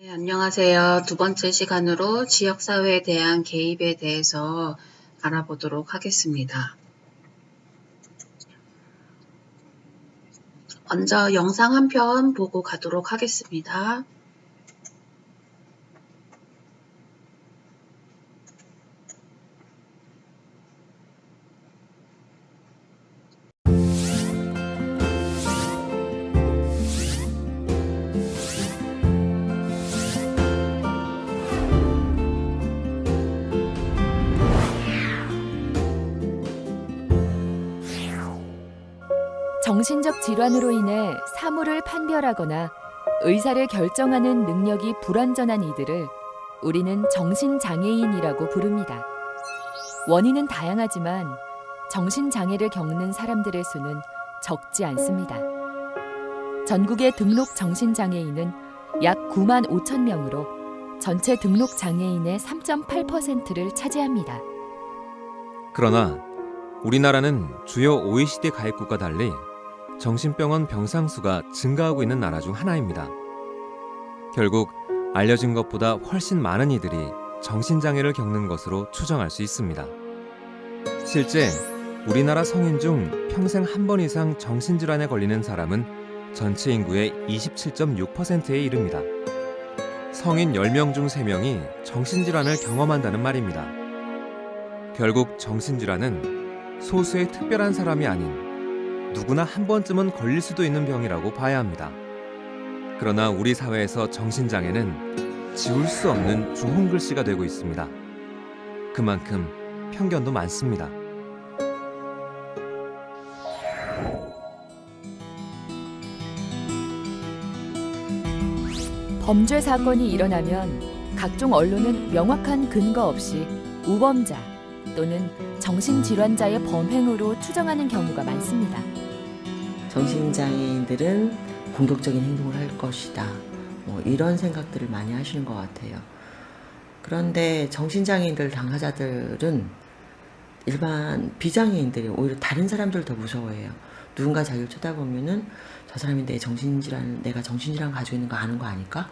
네, 안녕하세요. 두 번째 시간으로 지역사회에 대한 개입에 대해서 알아보도록 하겠습니다. 먼저 영상 한 편 보고 가도록 하겠습니다. 정신적 질환으로 인해 사물을 판별하거나 의사를 결정하는 능력이 불완전한 이들을 우리는 정신장애인이라고 부릅니다. 원인은 다양하지만 정신장애를 겪는 사람들의 수는 적지 않습니다. 전국의 등록 정신장애인은 약 9만 5천 명으로 전체 등록 장애인의 3.8%를 차지합니다. 그러나 우리나라는 주요 OECD 가입국과 달리 정신병원 병상 수가 증가하고 있는 나라 중 하나입니다. 결국 알려진 것보다 훨씬 많은 이들이 정신장애를 겪는 것으로 추정할 수 있습니다. 실제 우리나라 성인 중 평생 한 번 이상 정신질환에 걸리는 사람은 전체 인구의 27.6%에 이릅니다. 성인 10명 중 3명이 정신질환을 경험한다는 말입니다. 결국 정신질환은 소수의 특별한 사람이 아닌 누구나 한 번쯤은 걸릴 수도 있는 병이라고 봐야 합니다. 그러나 우리 사회에서 정신장애는 지울 수 없는 좋은 글씨가 되고 있습니다. 그만큼 편견도 많습니다. 범죄 사건이 일어나면 각종 언론은 명확한 근거 없이 우범자 또는 정신질환자의 범행으로 추정하는 경우가 많습니다. 정신장애인들은 공격적인 행동을 할 것이다. 이런 생각들을 많이 하시는 것 같아요. 그런데 정신장애인들 당사자들은 일반 비장애인들이 오히려 다른 사람들 더 무서워해요. 누군가 자기를 쳐다보면은 저 사람이 내가 정신질환 가지고 있는 거 아는 거 아닐까?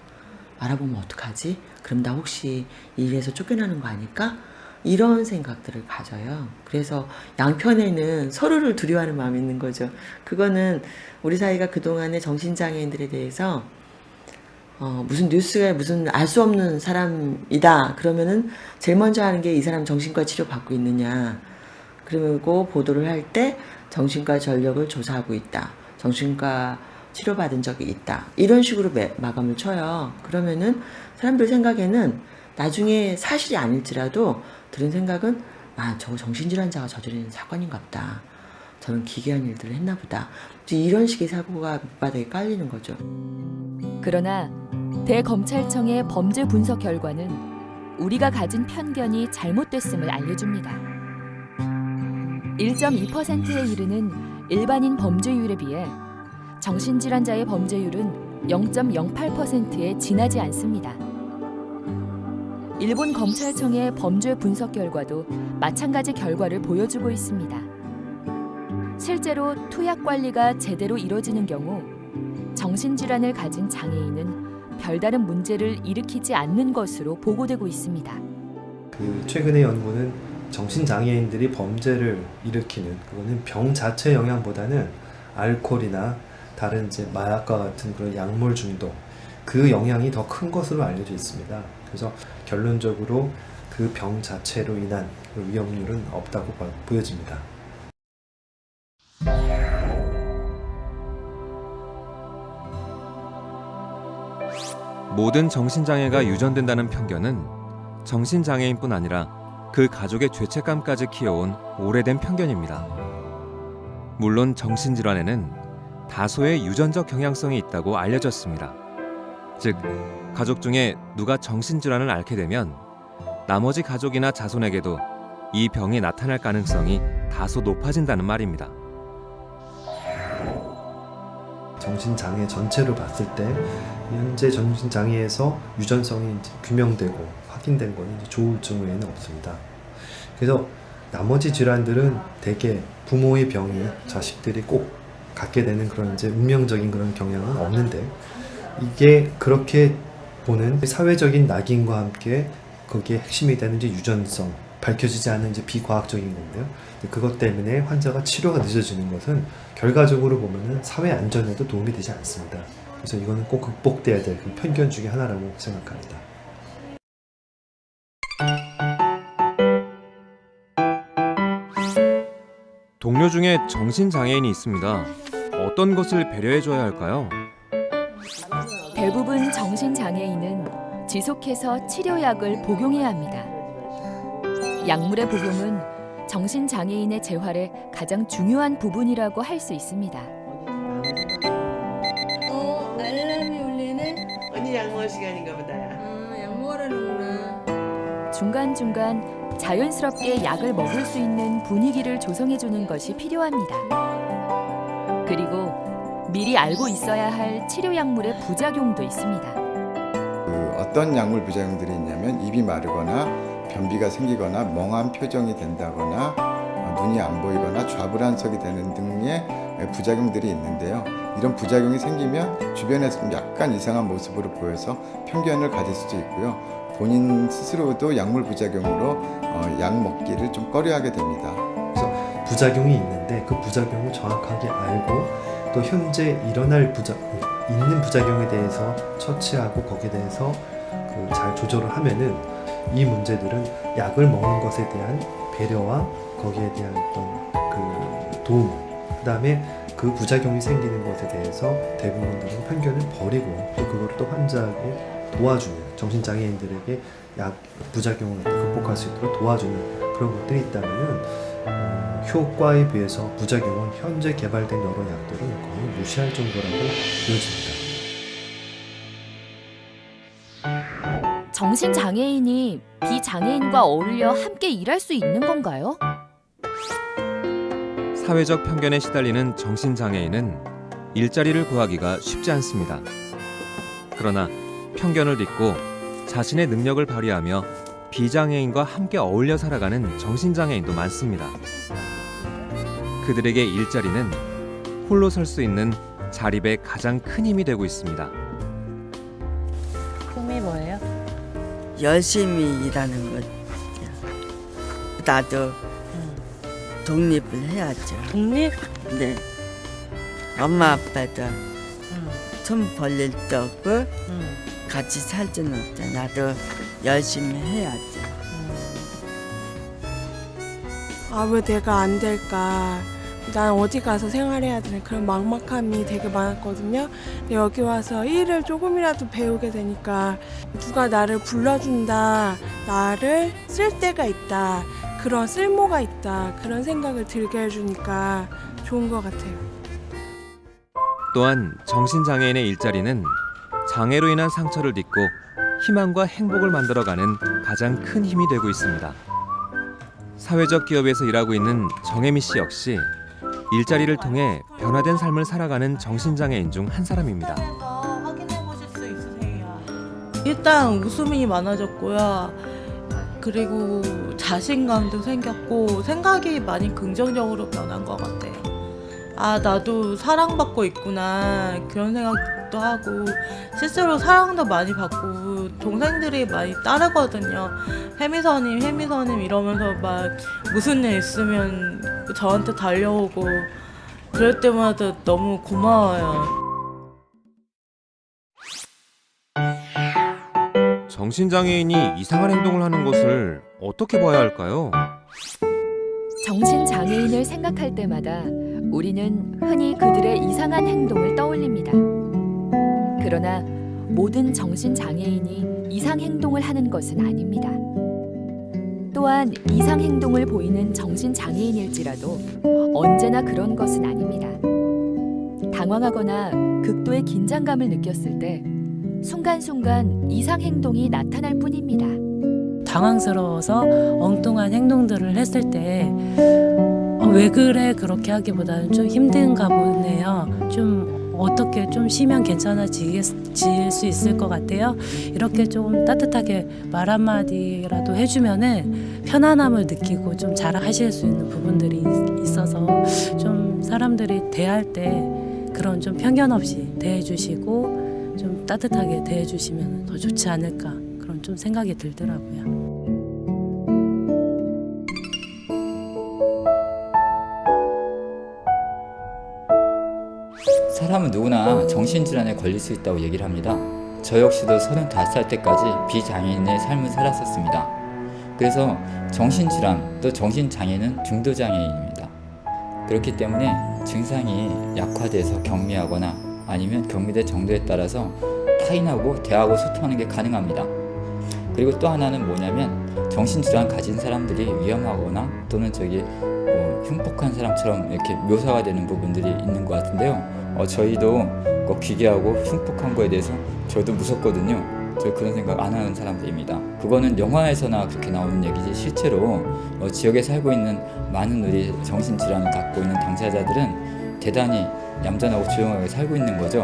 알아보면 어떡하지? 그럼 나 혹시 이 일에서 쫓겨나는 거 아닐까? 이런 생각들을 가져요. 그래서 양편에는 서로를 두려워하는 마음이 있는 거죠. 그거는 우리 사회가 그동안에 정신장애인들에 대해서 무슨 뉴스에 무슨 알 수 없는 사람이다 그러면은 제일 먼저 하는 게 이 사람 정신과 치료 받고 있느냐, 그리고 보도를 할 때 정신과 전력을 조사하고 있다, 정신과 치료받은 적이 있다, 이런 식으로 마감을 쳐요. 그러면은 사람들 생각에는 나중에 사실이 아닐지라도 들은 생각은 저거 정신질환자가 저지르는 사건인가 보다, 저는 기괴한 일들을 했나 보다, 이런 식의 사고가 밑바닥에 깔리는 거죠. 그러나 대검찰청의 범죄 분석 결과는 우리가 가진 편견이 잘못됐음을 알려줍니다. 1.2%에 이르는 일반인 범죄율에 비해 정신질환자의 범죄율은 0.08%에 지나지 않습니다. 일본 검찰청의 범죄 분석 결과도 마찬가지 결과를 보여주고 있습니다. 실제로 투약 관리가 제대로 이뤄지는 경우 정신질환을 가진 장애인은 별다른 문제를 일으키지 않는 것으로 보고되고 있습니다. 최근의 연구는 정신장애인들이 범죄를 일으키는, 그거는 병 자체 영향보다는 알코올이나 다른 마약과 같은 그런 약물 중독, 그 영향이 더 큰 것으로 알려져 있습니다. 그래서 결론적으로 그 병 자체로 인한 위험률은 없다고 보여집니다. 모든 정신장애가 유전된다는 편견은 정신장애인뿐 아니라 그 가족의 죄책감까지 키워온 오래된 편견입니다. 물론 정신질환에는 다소의 유전적 경향성이 있다고 알려졌습니다. 즉, 가족 중에 누가 정신질환을 앓게 되면 나머지 가족이나 자손에게도 이 병이 나타날 가능성이 다소 높아진다는 말입니다. 정신장애 전체로 봤을 때 현재 정신장애에서 유전성이 규명되고 확인된 건 조울증 외에는 없습니다. 그래서 나머지 질환들은 대개 부모의 병이 자식들이 꼭 갖게 되는 그런 운명적인 그런 경향은 없는데, 이게 그렇게 보는 사회적인 낙인과 함께 거기에 핵심이 되는 이제 유전성, 밝혀지지 않은 이제 비과학적인 건데요. 그것 때문에 환자가 치료가 늦어지는 것은 결과적으로 보면은 사회 안전에도 도움이 되지 않습니다. 그래서 이거는 꼭 극복돼야 될 그 편견 중에 하나라고 생각합니다. 동료 중에 정신장애인이 있습니다. 어떤 것을 배려해줘야 할까요? 대부분 정신장애인은 지속해서 치료약을 복용해야 합니다. 약물의 복용은 정신장애인의 재활의 가장 중요한 부분이라고 할 수 있습니다. 알람이 울리네? 언니 약 먹을 시간인가 보다. 약 먹으라는구나. 중간중간 자연스럽게 약을 먹을 수 있는 분위기를 조성해주는 것이 필요합니다. 그리고 미리 알고 있어야 할 치료약물의 부작용도 있습니다. 어떤 약물 부작용들이 있냐면 입이 마르거나 변비가 생기거나 멍한 표정이 된다거나 눈이 안 보이거나 좌불안석이 되는 등의 부작용들이 있는데요. 이런 부작용이 생기면 주변에서 좀 약간 이상한 모습으로 보여서 편견을 가질 수도 있고요. 본인 스스로도 약물 부작용으로 약 먹기를 좀 꺼려하게 됩니다. 그래서 부작용이 있는데 그 부작용을 정확하게 알고 또 현재 일어날 있는 부작용에 대해서 처치하고 거기에 대해서 잘 조절을 하면은 이 문제들은 약을 먹는 것에 대한 배려와 거기에 대한 어떤 그 도움, 그다음에 그 부작용이 생기는 것에 대해서 대부분들은 편견을 버리고 또 그걸 또 환자에게 도와주는, 정신장애인들에게 약 부작용을 극복할 수 있도록 도와주는 그런 것들이 있다면은 효과에 비해서 부작용은 현재 개발된 여러 약들은 거의 무시할 정도라고 보여집니다. 정신장애인이 비장애인과 어울려 함께 일할 수 있는 건가요? 사회적 편견에 시달리는 정신장애인은 일자리를 구하기가 쉽지 않습니다. 그러나 편견을 딛고 자신의 능력을 발휘하며 비장애인과 함께 어울려 살아가는 정신장애인도 많습니다. 그들에게 일자리는 홀로 설 수 있는 자립의 가장 큰 힘이 되고 있습니다. 꿈이 뭐예요? 열심히 일하는 거죠. 나도 독립을 해야죠. 독립? 네. 엄마 아빠도 돈 벌릴 데 없고 같이 살 수는 없죠. 나도 열심히 해야죠. 아, 왜 내가 안 될까? 난 어디 가서 생활해야 되는 그런 막막함이 되게 많았거든요. 근데 여기 와서 일을 조금이라도 배우게 되니까 누가 나를 불러준다, 나를 쓸 데가 있다, 그런 쓸모가 있다, 그런 생각을 들게 해주니까 좋은 것 같아요. 또한 정신장애인의 일자리는 장애로 인한 상처를 딛고 희망과 행복을 만들어가는 가장 큰 힘이 되고 있습니다. 사회적 기업에서 일하고 있는 정혜미 씨 역시 일자리를 통해 변화된 삶을 살아가는 정신장애인 중 한 사람입니다. 확인해 보실 수 있으세요? 일단 웃음이 많아졌고요. 그리고 자신감도 생겼고 생각이 많이 긍정적으로 변한 것 같아요. 아, 나도 사랑받고 있구나 그런 생각도 하고 실제로 사랑도 많이 받고 동생들이 많이 따르거든요. 혜미서님 이러면서 막 무슨 일 있으면 저한테 달려오고 그럴 때마다 너무 고마워요. 정신장애인이 이상한 행동을 하는 것을 어떻게 봐야 할까요? 정신장애인을 생각할 때마다 우리는 흔히 그들의 이상한 행동을 떠올립니다. 그러나 모든 정신장애인이 이상 행동을 하는 것은 아닙니다. 또한 이상 행동을 보이는 정신장애인일지라도 언제나 그런 것은 아닙니다. 당황하거나 극도의 긴장감을 느꼈을 때 순간순간 이상 행동이 나타날 뿐입니다. 당황스러워서 엉뚱한 행동들을 했을 때 왜 그래 그렇게 하기보다는 좀 힘든가 보네요. 좀 어떻게 좀 쉬면 괜찮아질 수 있을 것 같아요. 이렇게 좀 따뜻하게 말 한마디라도 해주면은 편안함을 느끼고 좀 잘 하실 수 있는 부분들이 있어서 좀 사람들이 대할 때 그런 좀 편견 없이 대해주시고 좀 따뜻하게 대해주시면 더 좋지 않을까 그런 좀 생각이 들더라고요. 사람은 누구나 정신질환에 걸릴 수 있다고 얘기를 합니다. 저 역시도 35살 때까지 비장애인의 삶을 살았었습니다. 그래서 정신질환 또 정신장애는 중도장애인입니다. 그렇기 때문에 증상이 약화돼서 경미하거나 아니면 경미된 정도에 따라서 타인하고 대화하고 소통하는 게 가능합니다. 그리고 또 하나는 뭐냐면 정신질환 가진 사람들이 위험하거나 또는 흉폭한 사람처럼 이렇게 묘사가 되는 부분들이 있는 것 같은데요. 저희도 기괴하고 흉폭한 거에 대해서 저도 무섭거든요. 저 그런 생각 안 하는 사람들입니다. 그거는 영화에서나 그렇게 나오는 얘기지 실제로 지역에 살고 있는 많은 우리 정신질환을 갖고 있는 당사자들은 대단히 얌전하고 조용하게 살고 있는 거죠.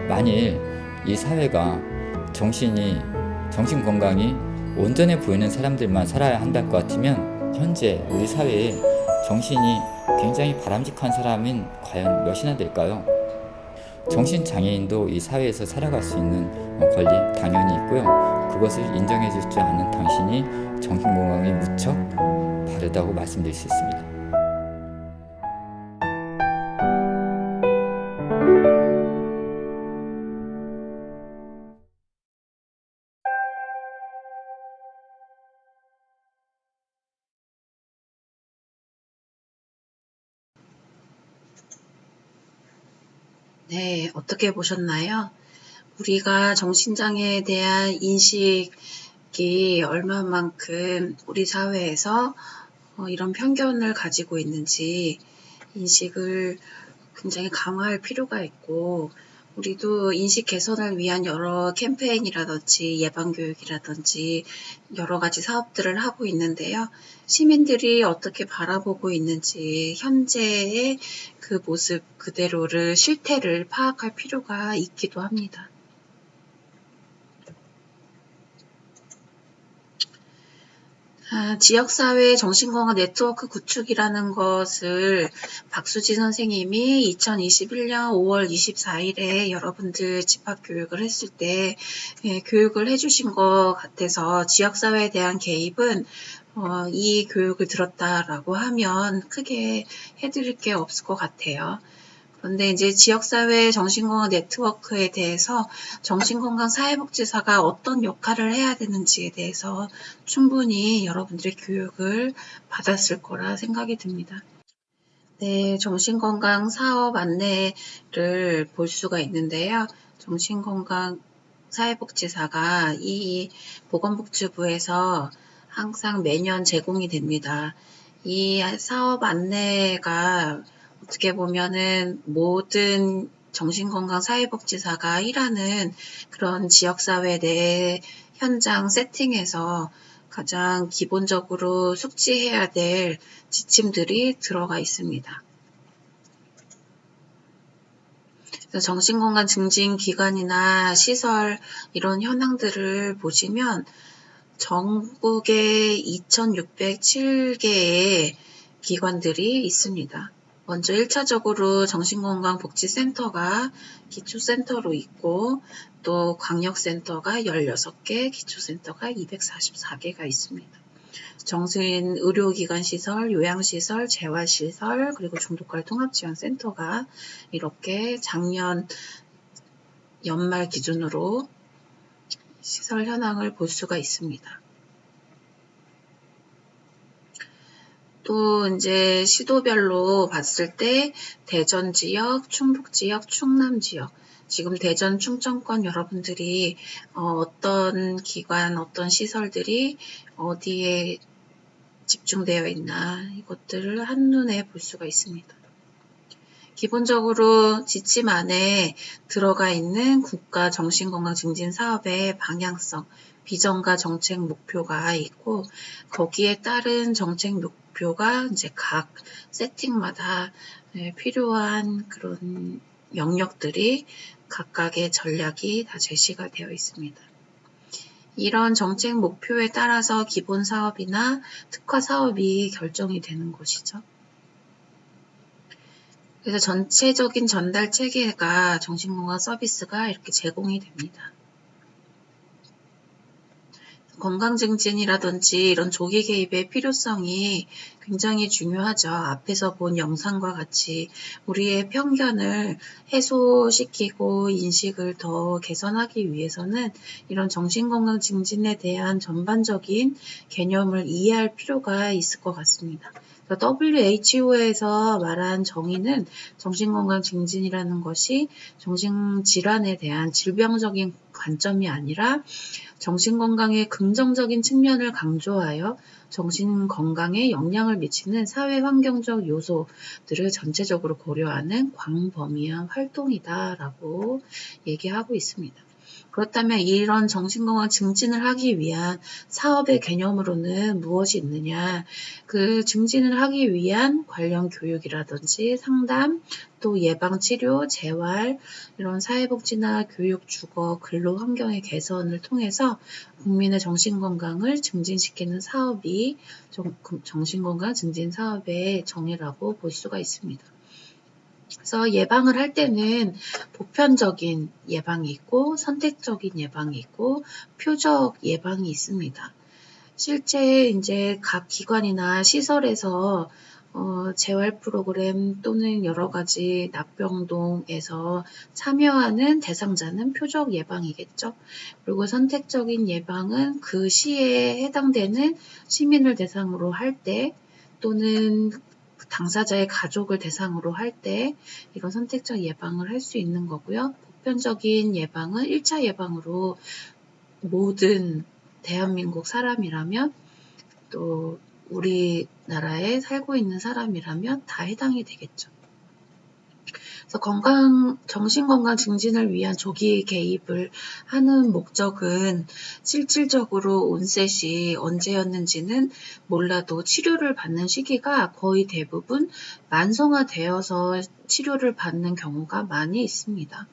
만일 이 사회가 정신 건강이 온전해 보이는 사람들만 살아야 한다는 것 같으면 현재 우리 사회에 정신이 굉장히 바람직한 사람은 과연 몇이나 될까요? 정신장애인도 이 사회에서 살아갈 수 있는 권리 당연히 있고요. 그것을 인정해 주지 않는 당신이 정신건강이 무척 바르다고 말씀드릴 수 있습니다. 네, 어떻게 보셨나요? 우리가 정신장애에 대한 인식이 얼마만큼 우리 사회에서 이런 편견을 가지고 있는지 인식을 굉장히 강화할 필요가 있고, 우리도 인식 개선을 위한 여러 캠페인이라든지 예방교육이라든지 여러 가지 사업들을 하고 있는데요. 시민들이 어떻게 바라보고 있는지 현재의 그 모습 그대로를 실태를 파악할 필요가 있기도 합니다. 지역사회 정신건강 네트워크 구축이라는 것을 박수진 선생님이 2021년 5월 24일에 여러분들 집합교육을 했을 때 교육을 해주신 것 같아서 지역사회에 대한 개입은 이 교육을 들었다라고 하면 크게 해드릴 게 없을 것 같아요. 그런데 이제 지역사회 정신건강 네트워크에 대해서 정신건강사회복지사가 어떤 역할을 해야 되는지에 대해서 충분히 여러분들의 교육을 받았을 거라 생각이 듭니다. 네, 정신건강 사업 안내를 볼 수가 있는데요. 정신건강사회복지사가 이 보건복지부에서 항상 매년 제공이 됩니다. 이 사업 안내가 어떻게 보면은 모든 정신건강사회복지사가 일하는 그런 지역사회 내 현장 세팅에서 가장 기본적으로 숙지해야 될 지침들이 들어가 있습니다. 그래서 정신건강 증진 기관이나 시설 이런 현황들을 보시면 전국에 2,607개의 기관들이 있습니다. 먼저 1차적으로 정신건강복지센터가 기초센터로 있고 또 광역센터가 16개, 기초센터가 244개가 있습니다. 정신 의료기관 시설, 요양시설, 재활시설, 그리고 중독관 통합지원센터가 이렇게 작년 연말 기준으로 시설 현황을 볼 수가 있습니다. 또 이제 시도별로 봤을 때 대전 지역, 충북 지역, 충남 지역, 지금 대전 충청권 여러분들이 어떤 기관, 어떤 시설들이 어디에 집중되어 있나 이것들을 한눈에 볼 수가 있습니다. 기본적으로 지침 안에 들어가 있는 국가 정신건강 증진 사업의 방향성, 비전과 정책 목표가 있고 거기에 따른 정책 목표가 이제 각 세팅마다 필요한 그런 영역들이 각각의 전략이 다 제시가 되어 있습니다. 이런 정책 목표에 따라서 기본 사업이나 특화 사업이 결정이 되는 것이죠. 그래서 전체적인 전달 체계가 정신건강 서비스가 이렇게 제공이 됩니다. 건강증진이라든지 이런 조기 개입의 필요성이 굉장히 중요하죠. 앞에서 본 영상과 같이 우리의 편견을 해소시키고 인식을 더 개선하기 위해서는 이런 정신건강 증진에 대한 전반적인 개념을 이해할 필요가 있을 것 같습니다. WHO에서 말한 정의는 정신건강 증진이라는 것이 정신질환에 대한 질병적인 관점이 아니라 정신건강의 긍정적인 측면을 강조하여 정신건강에 영향을 미치는 사회환경적 요소들을 전체적으로 고려하는 광범위한 활동이다라고 얘기하고 있습니다. 그렇다면 이런 정신건강 증진을 하기 위한 사업의 개념으로는 무엇이 있느냐? 그 증진을 하기 위한 관련 교육이라든지 상담, 또 예방치료, 재활, 이런 사회복지나 교육, 주거, 근로 환경의 개선을 통해서 국민의 정신건강을 증진시키는 사업이 정신건강 증진 사업의 정의라고 볼 수가 있습니다. 그래서 예방을 할 때는 보편적인 예방이 있고 선택적인 예방이 있고 표적 예방이 있습니다. 실제 이제 각 기관이나 시설에서 재활 프로그램 또는 여러 가지 납병동에서 참여하는 대상자는 표적 예방이겠죠. 그리고 선택적인 예방은 그 시에 해당되는 시민을 대상으로 할 때 또는 당사자의 가족을 대상으로 할 때 이런 선택적 예방을 할 수 있는 거고요. 보편적인 예방은 1차 예방으로 모든 대한민국 사람이라면 또 우리나라에 살고 있는 사람이라면 다 해당이 되겠죠. 그래서 정신건강 증진을 위한 조기 개입을 하는 목적은 실질적으로 온셋이 언제였는지는 몰라도 치료를 받는 시기가 거의 대부분 만성화되어서 치료를 받는 경우가 많이 있습니다.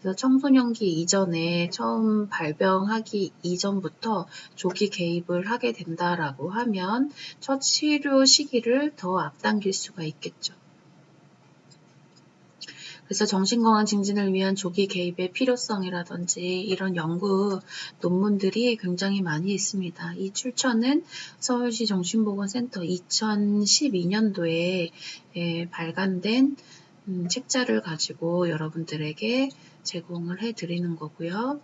그래서 청소년기 이전에 처음 발병하기 이전부터 조기 개입을 하게 된다라고 하면 첫 치료 시기를 더 앞당길 수가 있겠죠. 그래서 정신건강 증진을 위한 조기 개입의 필요성이라든지 이런 연구 논문들이 굉장히 많이 있습니다. 이 출처는 서울시 정신보건센터 2012년도에 발간된 책자를 가지고 여러분들에게 제공을 해드리는 거고요.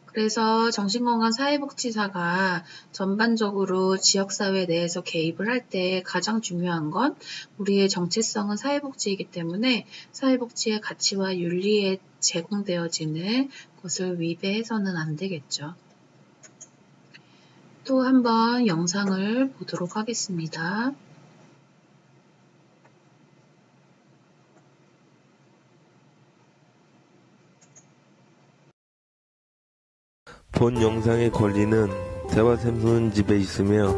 그래서 정신건강 사회복지사가 전반적으로 지역사회 내에서 개입을 할 때 가장 중요한 건 우리의 정체성은 사회복지이기 때문에 사회복지의 가치와 윤리에 제공되어지는 것을 위배해서는 안 되겠죠. 또 한번 영상을 보도록 하겠습니다. 본 영상의 권리는 대화 샘소는 집에 있으며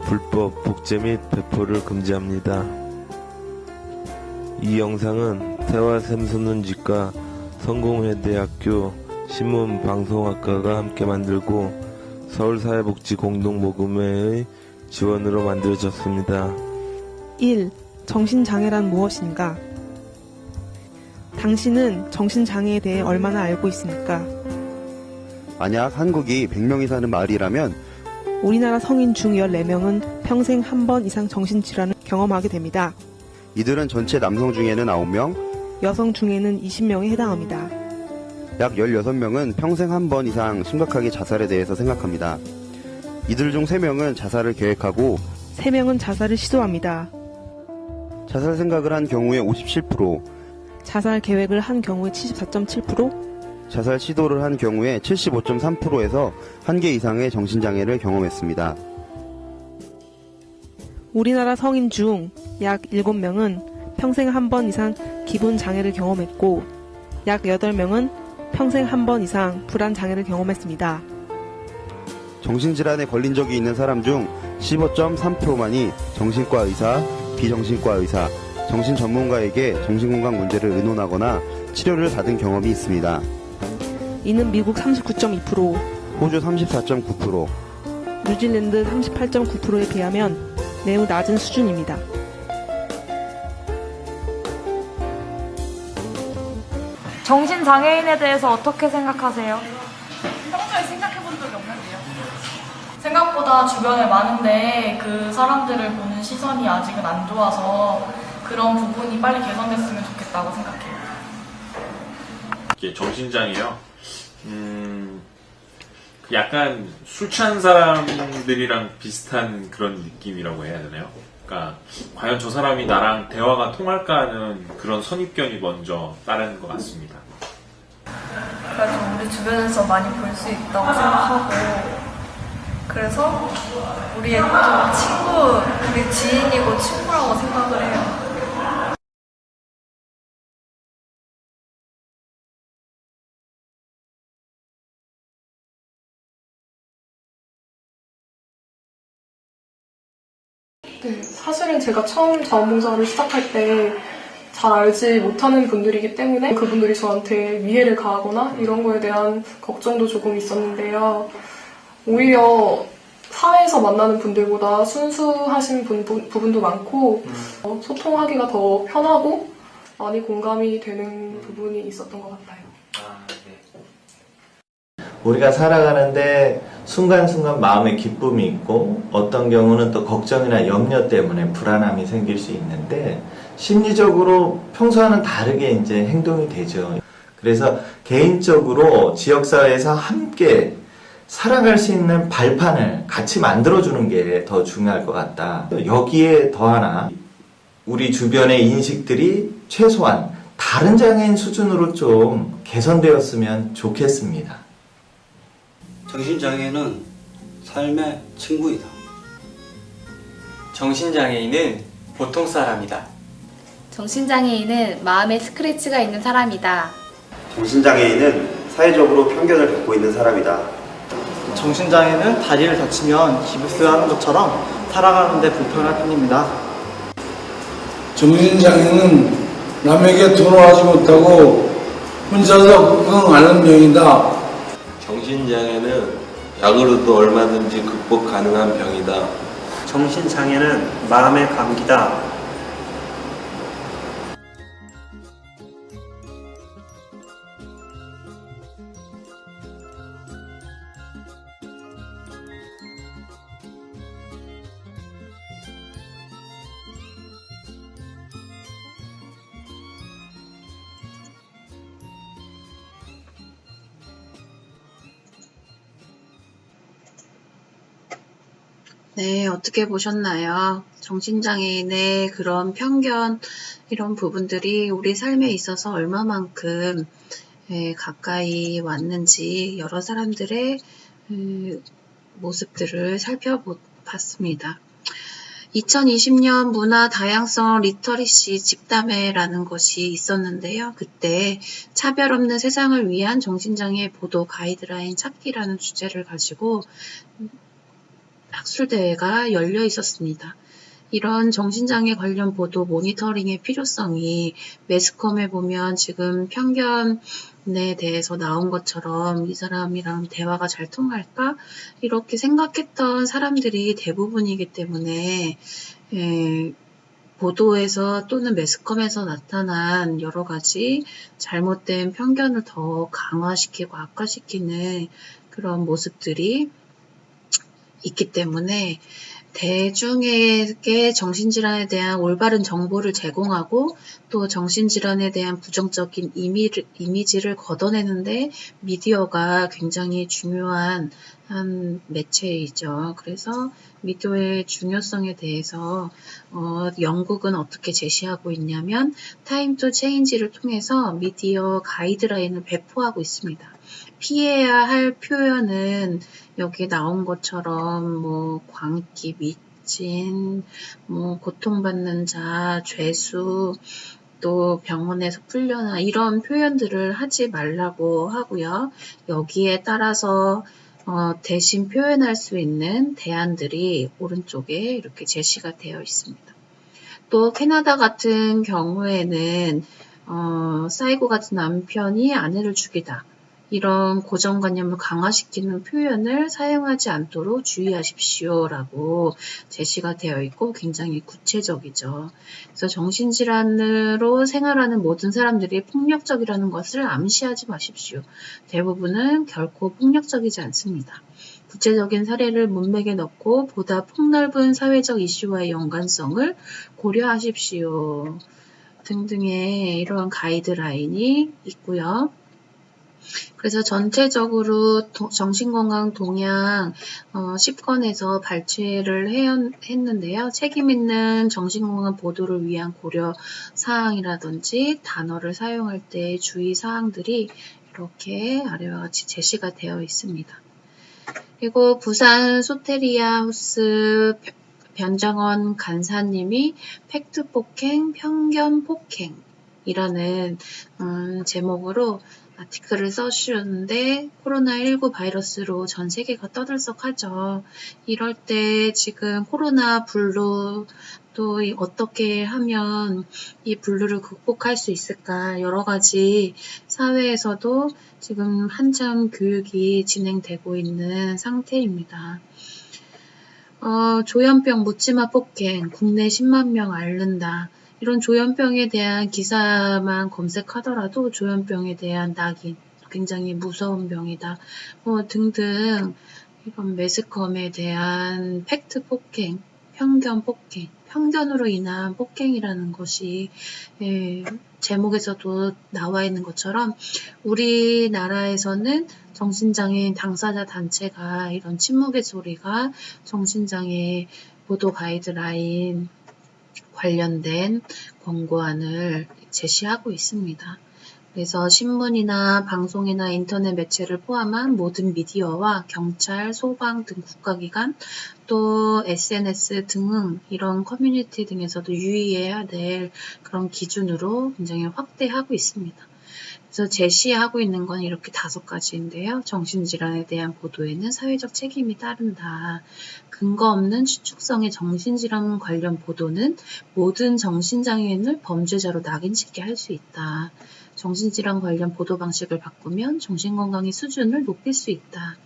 불법 복제 및 배포를 금지합니다. 이 영상은 대화 샘소는 집과 성공회대학교 신문방송학과가 함께 만들고 서울사회복지공동모금회의 지원으로 만들어졌습니다. 1. 정신장애란 무엇인가? 당신은 정신장애에 대해 얼마나 알고 있습니까? 만약 한국이 100명이 사는 마을이라면 우리나라 성인 중 14명은 평생 한 번 이상 정신질환을 경험하게 됩니다. 이들은 전체 남성 중에는 9명, 여성 중에는 20명에 해당합니다. 약 16명은 평생 한 번 이상 심각하게 자살에 대해서 생각합니다. 이들 중 3명은 자살을 계획하고 3명은 자살을 시도합니다. 자살 생각을 한 경우에 57%, 자살 계획을 한 경우에 74.7%, 자살 시도를 한 경우에 75.3%에서 1개 이상의 정신장애를 경험했습니다. 우리나라 성인 중 약 7명은 평생 한 번 이상 기분 장애를 경험했고 약 8명은 평생 한 번 이상 불안 장애를 경험했습니다. 정신질환에 걸린 적이 있는 사람 중 15.3%만이 정신과 의사, 비정신과 의사, 정신 전문가에게 정신건강 문제를 의논하거나 치료를 받은 경험이 있습니다. 이는 미국 39.2%, 호주 34.9%, 뉴질랜드 38.9%에 비하면 매우 낮은 수준입니다. 정신장애인에 대해서 어떻게 생각하세요? 평소에 생각해본 적이 없는데요. 생각보다 주변에 많은데 그 사람들을 보는 시선이 아직은 안 좋아서 그런 부분이 빨리 개선됐으면 좋겠다고 생각해요. 정신장애요? 약간 술 취한 사람들이랑 비슷한 그런 느낌이라고 해야 되나요? 그러니까 과연 저 사람이 나랑 대화가 통할까 하는 그런 선입견이 먼저 따르는 것 같습니다. 그래도 우리 주변에서 많이 볼 수 있다고 생각하고 그래서 우리의 친구, 우리 지인이고 친구라고 생각을 해요. 네, 사실은 제가 처음 자원봉사를 시작할 때 잘 알지 못하는 분들이기 때문에 그분들이 저한테 위해를 가하거나 이런 거에 대한 걱정도 조금 있었는데요. 오히려 사회에서 만나는 분들보다 순수하신 부분도 많고 소통하기가 더 편하고 많이 공감이 되는 부분이 있었던 것 같아요. 우리가 살아가는데 순간순간 마음에 기쁨이 있고 어떤 경우는 또 걱정이나 염려 때문에 불안함이 생길 수 있는데 심리적으로 평소와는 다르게 이제 행동이 되죠. 그래서 개인적으로 지역사회에서 함께 살아갈 수 있는 발판을 같이 만들어주는 게 더 중요할 것 같다. 여기에 더 하나 우리 주변의 인식들이 최소한 다른 장애인 수준으로 좀 개선되었으면 좋겠습니다. 정신장애는 삶의 친구이다. 정신장애인은 보통 사람이다. 정신장애인은 마음에 스크래치가 있는 사람이다. 정신장애인은 사회적으로 편견을 갖고 있는 사람이다. 정신장애는 다리를 다치면 기부스 하는 것처럼 살아가는데 불편할 뿐입니다. 정신장애는 남에게 도움하지 못하고 혼자서 끙끙 앓는 병이다. 정신장애는 약으로도 얼마든지 극복 가능한 병이다. 정신장애는 마음의 감기다. 네, 어떻게 보셨나요? 정신장애인의 그런 편견, 이런 부분들이 우리 삶에 있어서 얼마만큼 가까이 왔는지 여러 사람들의 모습들을 살펴봤습니다. 2020년 문화 다양성 리터리시 집담회라는 것이 있었는데요. 그때 차별 없는 세상을 위한 정신장애 보도 가이드라인 찾기라는 주제를 가지고 학술대회가 열려 있었습니다. 이런 정신장애 관련 보도 모니터링의 필요성이 매스컴에 보면 지금 편견에 대해서 나온 것처럼 이 사람이랑 대화가 잘 통할까? 이렇게 생각했던 사람들이 대부분이기 때문에 보도에서 또는 매스컴에서 나타난 여러 가지 잘못된 편견을 더 강화시키고 악화시키는 그런 모습들이 있기 때문에 대중에게 정신질환에 대한 올바른 정보를 제공하고 또 정신질환에 대한 부정적인 이미지를 걷어내는데 미디어가 굉장히 중요한 한 매체이죠. 그래서 미디어의 중요성에 대해서 영국은 어떻게 제시하고 있냐면 타임 투 체인지를 통해서 미디어 가이드라인을 배포하고 있습니다. 피해야 할 표현은 여기 나온 것처럼 광기, 미친, 고통받는 자, 죄수, 또 병원에서 풀려나 이런 표현들을 하지 말라고 하고요. 여기에 따라서 대신 표현할 수 있는 대안들이 오른쪽에 이렇게 제시가 되어 있습니다. 또 캐나다 같은 경우에는 사이코 같은 남편이 아내를 죽이다. 이런 고정관념을 강화시키는 표현을 사용하지 않도록 주의하십시오라고 제시가 되어 있고 굉장히 구체적이죠. 그래서 정신질환으로 생활하는 모든 사람들이 폭력적이라는 것을 암시하지 마십시오. 대부분은 결코 폭력적이지 않습니다. 구체적인 사례를 문맥에 넣고 보다 폭넓은 사회적 이슈와의 연관성을 고려하십시오. 등등의 이런 가이드라인이 있고요. 그래서 전체적으로 정신건강 동향 10건에서 발췌를 했는데요. 책임있는 정신건강 보도를 위한 고려사항이라든지 단어를 사용할 때 주의사항들이 이렇게 아래와 같이 제시가 되어 있습니다. 그리고 부산 소테리아 하우스 변장원 간사님이 팩트 폭행, 편견 폭행이라는 제목으로 아티클을 써주셨는데 코로나19 바이러스로 전 세계가 떠들썩하죠. 이럴 때 지금 코로나 블루 또 어떻게 하면 이 블루를 극복할 수 있을까 여러 가지 사회에서도 지금 한참 교육이 진행되고 있는 상태입니다. 조현병 묻지마 폭행, 국내 10만 명 앓는다. 이런 조현병에 대한 기사만 검색하더라도 조현병에 대한 낙인, 굉장히 무서운 병이다. 등등 이런 매스컴에 대한 팩트 폭행, 편견 폭행, 편견으로 인한 폭행이라는 것이 제목에서도 나와 있는 것처럼 우리나라에서는 정신장애인 당사자 단체가 이런 침묵의 소리가 정신장애 보도 가이드라인 관련된 권고안을 제시하고 있습니다. 그래서 신문이나 방송이나 인터넷 매체를 포함한 모든 미디어와 경찰, 소방 등 국가기관 또 SNS 등 이런 커뮤니티 등에서도 유의해야 될 그런 기준으로 굉장히 확대하고 있습니다. 그래서 제시하고 있는 건 이렇게 5가지인데요. 정신질환에 대한 보도에는 사회적 책임이 따른다. 근거 없는 추측성의 정신질환 관련 보도는 모든 정신장애인을 범죄자로 낙인찍게 할 수 있다. 정신질환 관련 보도 방식을 바꾸면 정신건강의 수준을 높일 수 있다.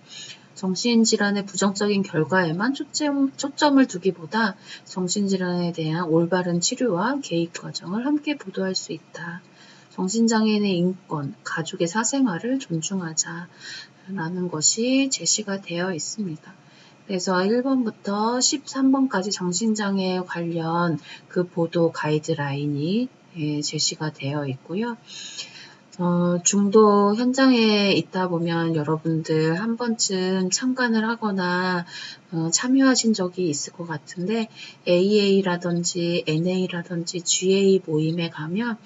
정신질환의 부정적인 결과에만 초점을 두기보다 정신질환에 대한 올바른 치료와 개입 과정을 함께 보도할 수 있다. 정신장애인의 인권, 가족의 사생활을 존중하자라는 것이 제시가 되어 있습니다. 그래서 1번부터 13번까지 정신장애 관련 그 보도 가이드라인이 제시가 되어 있고요. 중도 현장에 있다 보면 여러분들 한 번쯤 참관을 하거나 참여하신 적이 있을 것 같은데 AA라든지 NA라든지 GA 모임에 가면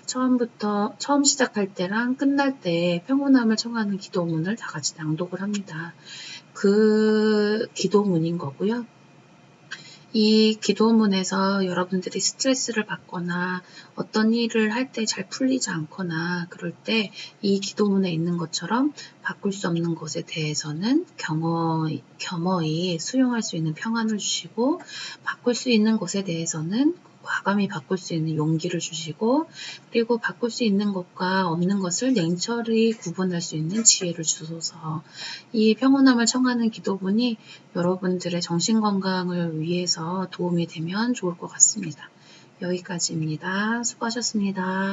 처음 시작할 때랑 끝날 때 평온함을 청하는 기도문을 다 같이 낭독을 합니다. 그 기도문인 거고요. 이 기도문에서 여러분들이 스트레스를 받거나 어떤 일을 할 때 잘 풀리지 않거나 그럴 때 이 기도문에 있는 것처럼 바꿀 수 없는 것에 대해서는 겸허히 수용할 수 있는 평안을 주시고 바꿀 수 있는 것에 대해서는 과감히 바꿀 수 있는 용기를 주시고 그리고 바꿀 수 있는 것과 없는 것을 냉철히 구분할 수 있는 지혜를 주소서. 이 평온함을 청하는 기도문이 여러분들의 정신건강을 위해서 도움이 되면 좋을 것 같습니다. 여기까지입니다. 수고하셨습니다.